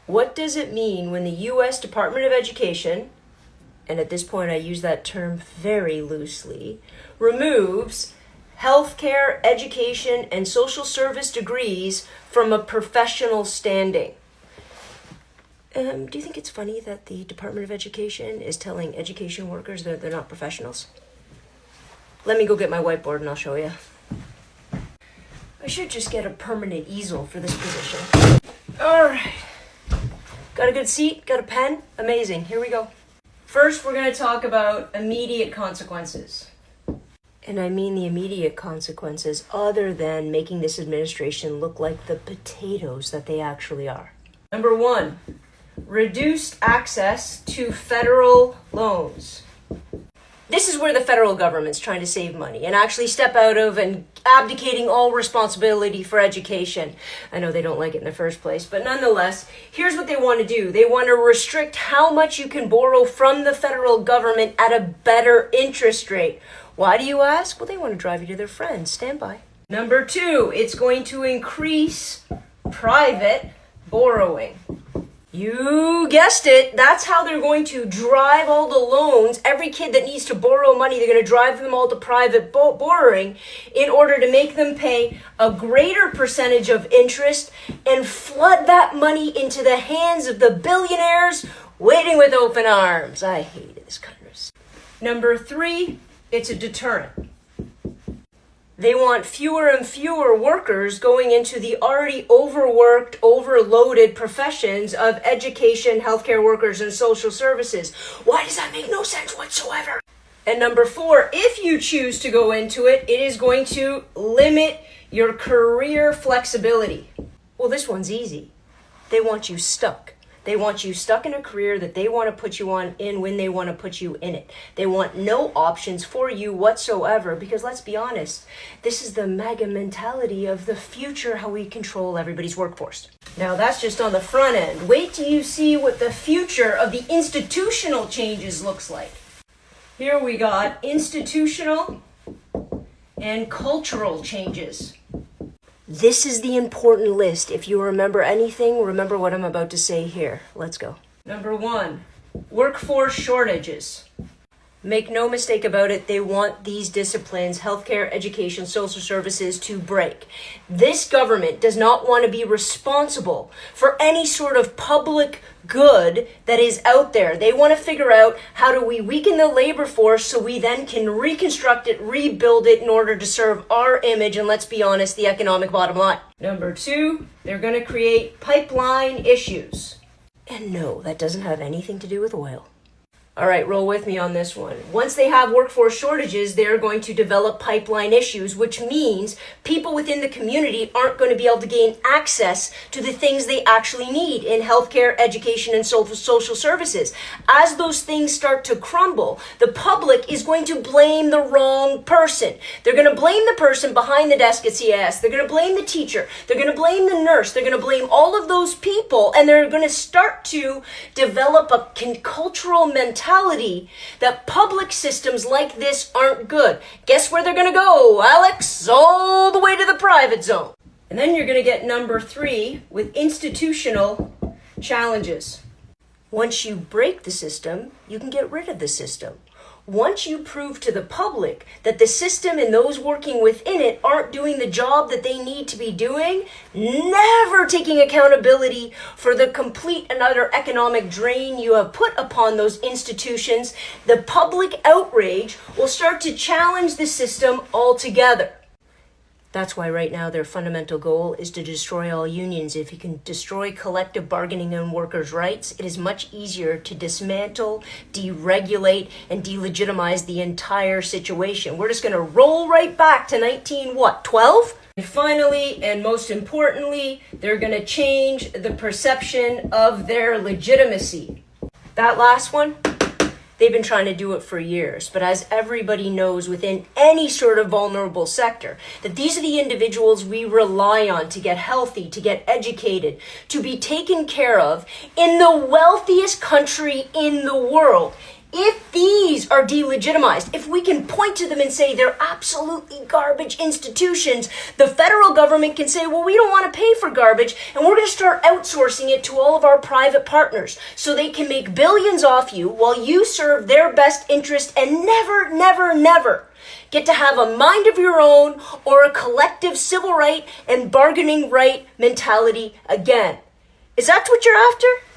What does it mean when the U.S. Department of Education, and at this point I use that term very loosely, removes healthcare, education, and social service degrees from a professional standing? Do you think it's funny that the Department of Education is telling education workers that they're not professionals? Let me go get my whiteboard and I'll show you. I should just get a permanent easel for this position. All right. Got a good seat? Got a pen? Amazing. Here we go. First, we're going to talk about immediate consequences. And I mean the immediate consequences other than making this administration look like the potatoes that they actually are. Number one, reduced access to federal loans. This is where the federal government's trying to save money and actually step out of and abdicating all responsibility for education. I know they don't like it in the first place, but nonetheless, here's what they want to do. They want to restrict how much you can borrow from the federal government at a better interest rate. Why do you ask? Well, they want to drive you to their friends. Stand by. Number two, it's going to increase private borrowing. You guessed it. That's how they're going to drive all the loans. Every kid that needs to borrow money, they're going to drive them all to private borrowing in order to make them pay a greater percentage of interest and flood that money into the hands of the billionaires waiting with open arms. I hate this kind of stuff. Number three, it's a deterrent. They want fewer and fewer workers going into the already overworked, overloaded professions of education, healthcare workers, and social services. Why does that make no sense whatsoever? And number four, if you choose to go into it, it is going to limit your career flexibility. Well, this one's easy. They want you stuck. They want you stuck in a career that they want to put you in when they want to put you in it. They want no options for you whatsoever because let's be honest, this is the MAGA mentality of the future, how we control everybody's workforce. Now that's just on the front end. Wait till you see what the future of the institutional changes looks like. Here we got institutional and cultural changes. This is the important list. If you remember anything, remember what I'm about to say here. Let's go. Number one, workforce shortages. Make no mistake about it, they want these disciplines, healthcare, education, social services, to break. This government does not want to be responsible for any sort of public good that is out there. They want to figure out how do we weaken the labor force so we then can reconstruct it, rebuild it in order to serve our image and, let's be honest, the economic bottom line. Number two, they're going to create pipeline issues. And no, that doesn't have anything to do with oil. All right, roll with me on this one. Once they have workforce shortages, they're going to develop pipeline issues, which means people within the community aren't going to be able to gain access to the things they actually need in healthcare, education, and social services. As those things start to crumble, the public is going to blame the wrong person. They're going to blame the person behind the desk at CIS. They're going to blame the teacher. They're going to blame the nurse. They're going to blame all of those people, and they're going to start to develop a cultural mentality that public systems like this aren't good. Guess where they're going to go, Alex? All the way to the private zone. And then you're going to get number three with institutional challenges. Once you break the system, you can get rid of the system. Once you prove to the public that the system and those working within it aren't doing the job that they need to be doing, never taking accountability for the complete and utter economic drain you have put upon those institutions, the public outrage will start to challenge the system altogether. That's why right now their fundamental goal is to destroy all unions. If you can destroy collective bargaining and workers' rights, it is much easier to dismantle, deregulate, and delegitimize the entire situation. We're just going to roll right back to 12? And finally, and most importantly, they're going to change the perception of their legitimacy. That last one? They've been trying to do it for years, but as everybody knows within any sort of vulnerable sector, that these are the individuals we rely on to get healthy, to get educated, to be taken care of in the wealthiest country in the world. If these are delegitimized, if we can point to them and say they're absolutely garbage institutions, the federal government can say, well, we don't want to pay for garbage, and we're going to start outsourcing it to all of our private partners so they can make billions off you while you serve their best interest and never, never, never get to have a mind of your own or a collective civil right and bargaining right mentality again. Is that what you're after?